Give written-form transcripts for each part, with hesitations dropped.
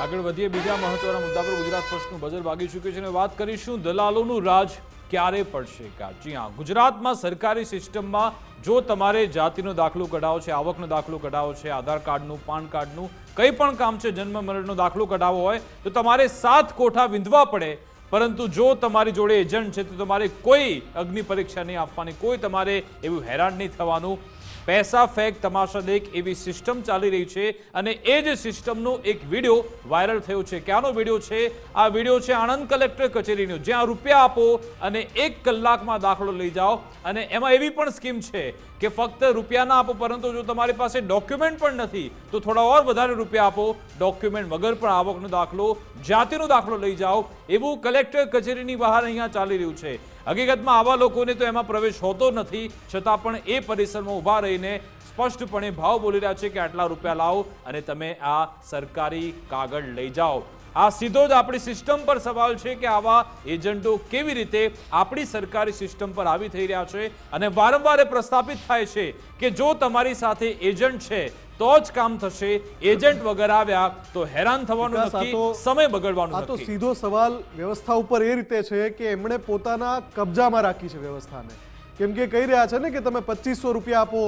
આગળ વધીએ બીજા મહત્વના મુદ્દા પર ગુજરાત ફર્સ્ટનું બજર વાગી ચૂક્યું છે અને વાત કરીશું દલાલોનું રાજ ક્યારે પડશે કા। જી હા, ગુજરાતમાં સરકારી સિસ્ટમમાં જો તમારે જાતિનો દાખલો કઢાવો છે, આવકનો દાખલો કઢાવો છે, આધાર કાર્ડનું, પાન કાર્ડનું કંઈ પણ કામ છે, જન્મ મરણનો દાખલો કઢાવવો હોય તો તમારે 7 કોઠા વિંધવા પડે। પરંતુ જો તમારી જોડે એજન્ટ છે તો તમારે કોઈ અગ્નિ પરીક્ષા નહીં આપવાની, કોઈ તમારે એવું હેરાન નહીં થવાનું। પૈસા ફેક તમાશા દેખ એવી સિસ્ટમ ચાલી રહી છે અને એ જ સિસ્ટમનો એક વિડીયો વાયરલ થયો છે। ક્યાંનો વિડીયો છે? આ વિડીયો છે આણંદ કલેક્ટર કચેરીનો, જ્યાં રૂપિયા આપો અને 1 કલાકમાં દાખલો લઈ જાઓ। અને એમાં એવી પણ સ્કીમ છે કે ફક્ત રૂપિયા ના આપો, પરંતુ જો તમારી પાસે ડોક્યુમેન્ટ પણ નથી તો થોડા ઓર વધારે રૂપિયા આપો, ડોક્યુમેન્ટ વગર પણ આવકનો દાખલો, જાતિનો દાખલો લઈ જાઓ, એવું કલેક્ટર કચેરીની બહાર અહીંયા ચાલી રહ્યું છે। હકીકતમાં આવા લોકોને તો એમાં પ્રવેશ હોતો નથી, છતાં પણ એ પરિસરમાં ઊભા રહીને સ્પષ્ટપણે ભાવ બોલી રહ્યા છે કે આટલા રૂપિયા લાવો અને તમે આ સરકારી કાગળ લઈ જાઓ। આ સીધો જ આપણી સિસ્ટમ પર સવાલ છે કે આવા એજન્ટો કેવી રીતે આપણી સરકારી સિસ્ટમ પર આવી થઈ રહ્યા છે અને વારંવાર પ્રસ્થાપિત થાય છે કે જો તમારી સાથે એજન્ટ છે તો જ કામ થશે, એજન્ટ વગર આવ્યા તો હેરાન થવાનું નથી, સમય બગડવાનું નથી। આ તો સીધો સવાલ વ્યવસ્થા ઉપર એ રીતે છે કે એમણે પોતાના કબજામાં રાખી છે વ્યવસ્થાને, કેમ કે કહી રહ્યા છે ને કે તમે 2500 રૂપિયા આપો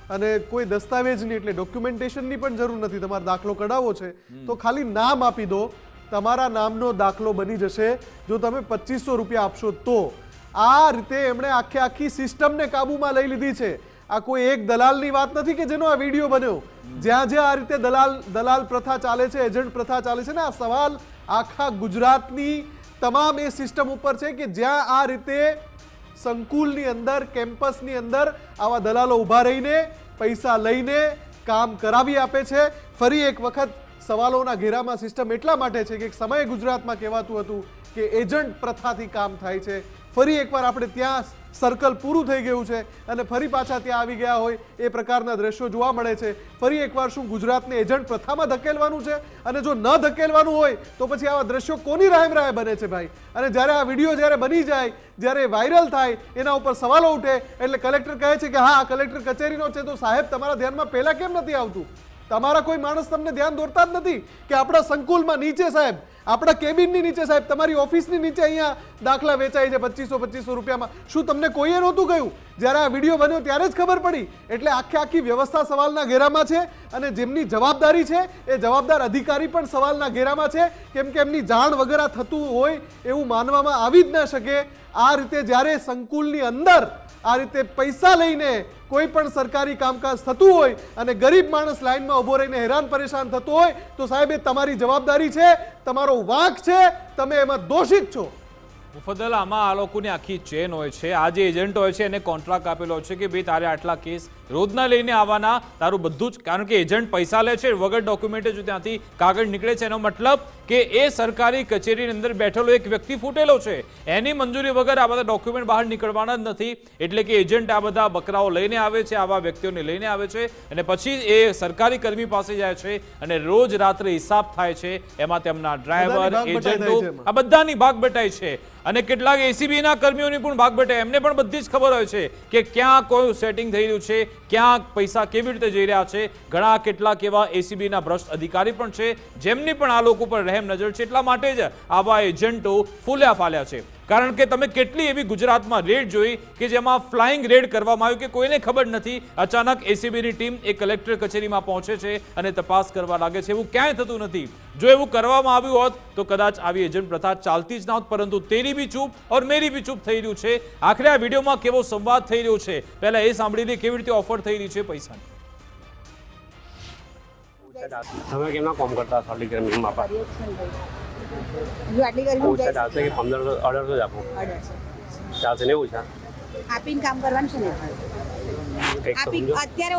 અને કોઈ દસ્તાવેજ નહીં, એટલે ડોક્યુમેન્ટેશનની પણ જરૂર નથી। તમારે દાખલો કઢાવવો છે તો ખાલી નામ આપી દો, તમારા નામનો દાખલો બની જશે જો તમે 2500 રૂપિયા આપશો તો। આ રીતે એમણે આખી સિસ્ટમને કાબૂમાં લઈ લીધી છે। આ કોઈ એક દલાલની વાત નથી કે જેનો આ વિડીયો બન્યો। જ્યાં જ્યાં આ રીતે દલાલ પ્રથા ચાલે છે, એજન્ટ પ્રથા ચાલે છે ને, આ સવાલ આખા ગુજરાતની તમામ એ સિસ્ટમ ઉપર છે કે જ્યાં આ રીતે સંકુલની અંદર, કેમ્પસની અંદર આવા દલાલો ઊભા રહીને પૈસા લઈને કામ કરાવી આપે છે। ફરી એક વખત સવાલોના ઘેરામાં સિસ્ટમ એટલા માટે છે કે એક સમયે ગુજરાતમાં કહેવાતું હતું કે એજન્ટ પ્રથાથી કામ થાય છે। ફરી એકવાર આપણે ત્યાં સર્કલ પૂરું થઈ ગયું છે અને ફરી પાછા ત્યાં આવી ગયા હોય એ પ્રકારના દ્રશ્યો જોવા મળે છે। ફરી એકવાર શું ગુજરાતને એજન્ટ પ્રથામાં ધકેલવાનું છે? અને જો ન ધકેલવાનું હોય તો પછી આવા દ્રશ્યો કોની રાહે બને છે ભાઈ? અને જ્યારે આ વિડીયો જ્યારે બની જાય, જ્યારે વાયરલ થાય, એના ઉપર સવાલો ઉઠે એટલે કલેક્ટર કહે છે કે હા, આ કલેક્ટર કચેરીનો છે તો સાહેબ તમારા ધ્યાનમાં પહેલા કેમ નથી આવતું? તમારા કોઈ માણસ તમને ધ્યાન દોરતા જ નથી કે આપણા સંકુલમાં નીચે સાહેબ, આપણા કેબિનની નીચે સાહેબ, તમારી ઓફિસની નીચે અહીંયા દાખલા વેચાય છે 2500 રૂપિયામાં। શું તમને કોઈએ નહોતું કહ્યું? જ્યારે આ વિડીયો બન્યો ત્યારે જ ખબર પડી। એટલે આખી વ્યવસ્થા સવાલના ઘેરામાં છે અને જેમની જવાબદારી છે એ જવાબદાર અધિકારી પણ સવાલના ઘેરામાં છે, કેમ કે એમની જાણ વગર આ થતું હોય એવું માનવામાં આવી જ ન શકે। આ રીતે જ્યારે સંકુલની અંદર આ રીતે પૈસા લઈને કોઈ પણ સરકારી કામકાજ થતું હોય અને ગરીબ માણસ લાઈનમાં ઊભો રહીને હેરાન પરેશાન થતો હોય તો સાહેબ એ તમારી જવાબદારી છે, તમારો વાંક છે, તમે એમાં દોષિત છો। મુફદ્દલ, આમાં આ લોકોની આખી ચેન હોય છે। આ જે એજન્ટ હોય છે એને કોન્ટ્રાક્ટ આપેલો છે કે ભાઈ તારે આટલા કેસ રોજના લઈને આવવાના, તારું બધું જ, કારણ કે એજન્ટ પૈસા લે છે વગર ડોક્યુમેન્ટ જો ત્યાંથી કાગળ નીકળે છે, એનો મતલબ કે એ સરકારી કચેરીની અંદર બેઠેલો એક વ્યક્તિ ફૂટેલો છે, એની મંજૂરી વગર આ બધા ડોક્યુમેન્ટ બહાર નીકળવાના જ નથી। એટલે કે એજન્ટ આ બધા બકરાઓ લઈને આવે છે, આવા વ્યક્તિઓને લઈને આવે છે અને પછી એ સરકારી કર્મી પાસે જાય છે અને રોજ રાત્રે હિસાબ થાય છે, એમાં તેમના ડ્રાઈવર, એજન્ટો, આ બધાની ભાગ બટાઈ છે અને કેટલાક એસીબીના કર્મીઓની પણ ભાગ બટાઈ। એમને પણ બધી જ ખબર હોય છે કે ક્યાં કોઈ સેટિંગ થઈ રહ્યું છે, ક્યાં પૈસા કેવી રીતે જઈ રહ્યા છે। ઘણા કેટલાક એવા એસીબીના ભ્રષ્ટ અધિકારી પણ છે જેમની પણ આ લોકો પર રહેમ નજર છે। એટલા માટે જ આવા એજન્ટો ફૂલ્યા ફાલ્યા છે, કારણ કે તમે કેટલી એવી ગુજરાતમાં રેડ જોઈ કે જેમાં ફ્લાઇંગ રેડ કરવામાં આવ્યું કે કોઈને ખબર નથી, અચાનક એસીબીની ટીમ એ કલેક્ટર કચેરીમાં પહોંચે છે અને તપાસ કરવા લાગે છે। એવું ક્યાંય થતું નથી। જો એવું કરવામાં આવ્યું હોત તો કદાચ આવી એજન્ટ પ્રથા ચાલતી જ ન હોત, પરંતુ તેરી બી ચૂપ ઓર મેરી બી ચૂપ થઈ રહ્યું છે। આખરે આ વિડીયોમાં કેવો સંવાદ થઈ રહ્યો છે પહેલા એ સાંભળી લે, કેવી રીતે ઓફર થઈ રહી છે પૈસાની। તમે કેમના કોમ કરતા આટલી ગરમી બાપા? આટલી ગરમી ઓછા ચાલશે કે 1500 1800 જ આપો? ચાલશે ને ઓછા આપીને કામ કરવાનું છે ને? કંઈક આપી સમજો। અત્યારે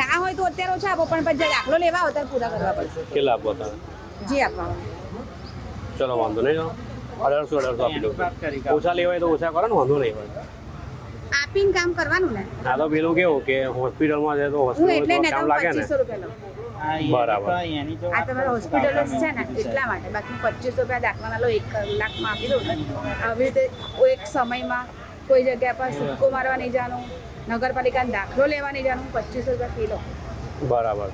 ના હોય તો અત્યારે ઓછા આપો, પણ પછી દાખલો લેવા હોય ત્યારે પૂરા કરવા પડશે। કેટલા આપો તમે? જે આપવા ચલો વાંધો નહીં, 1800 આપી દો। ઓછા લેવાય તો ઓછા કરો ને, વાંધો નહીં હોય। આપીને કામ કરવાનું ને? આ તો પેલું કેવું કે હોસ્પિટલમાં જાય તો હું એટલે હોસ્પિટલમાં ને કામ લાગે ને। 2500 રૂપિયા લઉં। બરાબર, આ તમારા હોસ્પિટલ જ છે ને એટલા માટે, બાકી 2500 રૂપિયા દાખલાના લો 1 કલાકમાં આપી દઉં ને। આવી રીતે એક સમયમાં કોઈ જગ્યા પર સિક્કો મારવા નહીં જવાનું, નગરપાલિકાનો દાખલો લેવા નહીં જવાનું, 2500 રૂપિયા ફી લો। બરાબર।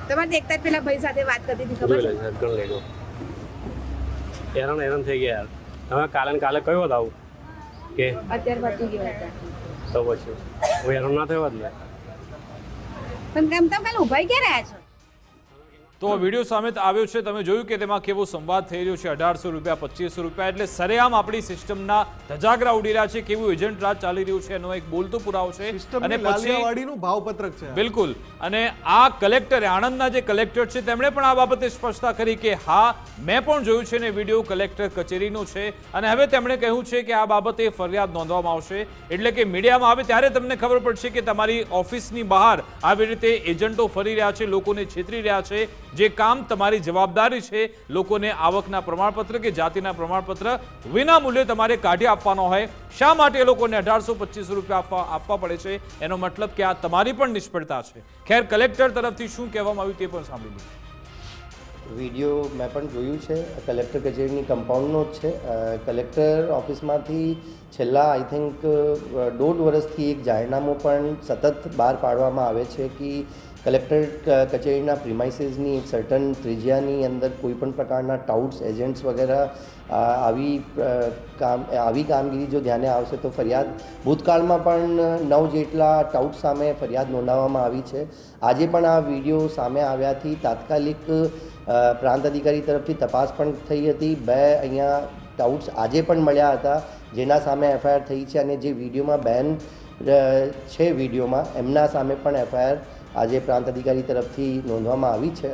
તમારે દેખતા જ પેલા ભાઈ સાથે વાત કરતી હતી જોઈ ખબર લે સાહેબ ગણ લેજો હેરાન થઈ ગયા યાર તમે કાલે ને કાલે કયો હતા આવું કે અત્યારે પતી ગયો હતા તો પછી હું હેરાન ના થયો જ ને પણ કેમ તમે કાલે ઉભા ક્યાં રહ્યા છો તો વિડીયો સામે આવ્યો છે, તમે જોયું કે તેમાં કેવો સંવાદ થઈ રહ્યો છે, 1800 રૂપિયા 2500 રૂપિયા, એટલે સરેઆમ આપણી સિસ્ટમના ધજાગરા ઉડી રહ્યા છે, કેવું એજન્ટ રાજ ચાલી રહ્યું છે એનો એક બોલતો પુરાવો છે. અને લાલિયાવાડીનું ભાવપત્રક છે. બિલકુલ. અને આ કલેક્ટરે, આણંદના જે કલેક્ટર છે તેમણે પણ આ બાબતે સ્પષ્ટતા કરી કે હા મેં પણ જોયું છે ને વિડીયો કલેક્ટર કચેરીનો છે, અને હવે તેમણે કહ્યું છે કે આ બાબતે ફરિયાદ નોંધવામાં આવશે, એટલે કે મીડિયામાં આવે ત્યારે તમને ખબર પડશે કે તમારી ઓફિસની બહાર આવી રીતે એજન્ટો ફરી રહ્યા છે, લોકોને છેતરી રહ્યા છે. જે કામ તમારી જવાબદારી છે, લોકોને આવકના પ્રમાણપત્ર કે જાતિના પ્રમાણપત્ર વિના મૂલ્યે તમારે કાઢી આપવાનો હોય, શા માટે એ લોકોને 1800-2500 રૂપિયા આપવા પડે છે? એનો મતલબ કે આ તમારી પણ નિષ્ફળતા છે. ખેર, કલેક્ટર તરફથી શું કહેવામાં આવ્યું તે પણ સાંભળી લીધું. વિડીયો મેં પણ જોયું છે, કલેક્ટર કચેરીની કમ્પાઉન્ડનો જ છે. કલેક્ટર ઓફિસમાંથી છેલ્લા આઈ થિંક 1.5 વર્ષથી એક જાહેરનામું પણ સતત બહાર પાડવામાં આવે છે કે કલેક્ટર કચેરીના પ્રિમાઇસીસની એક સર્ટન ત્રિજ્યાની અંદર કોઈ પણ પ્રકારના ટાઉટ્સ એજન્ટ્સ વગેરે આવી કામગીરી જો ધ્યાને આવશે તો ફરિયાદ ભૂતકાળમાં પણ 9 જેટલા ટાઉટ સામે ફરિયાદ નોંધાવવામાં આવી છે. આજે પણ આ વિડીયો સામે આવ્યાથી તાત્કાલિક પ્રાંત અધિકારી તરફથી તપાસ પણ થઈ હતી. 2 અહીંયા ટાઉટ્સ આજે પણ મળ્યા હતા જેના સામે એફઆઈઆર થઈ છે, અને જે વિડીયોમાં બેન છે વિડીયોમાં એમના સામે પણ એફઆઈઆર આજે પ્રાંત અધિકારી તરફથી નોંધવામાં આવી છે.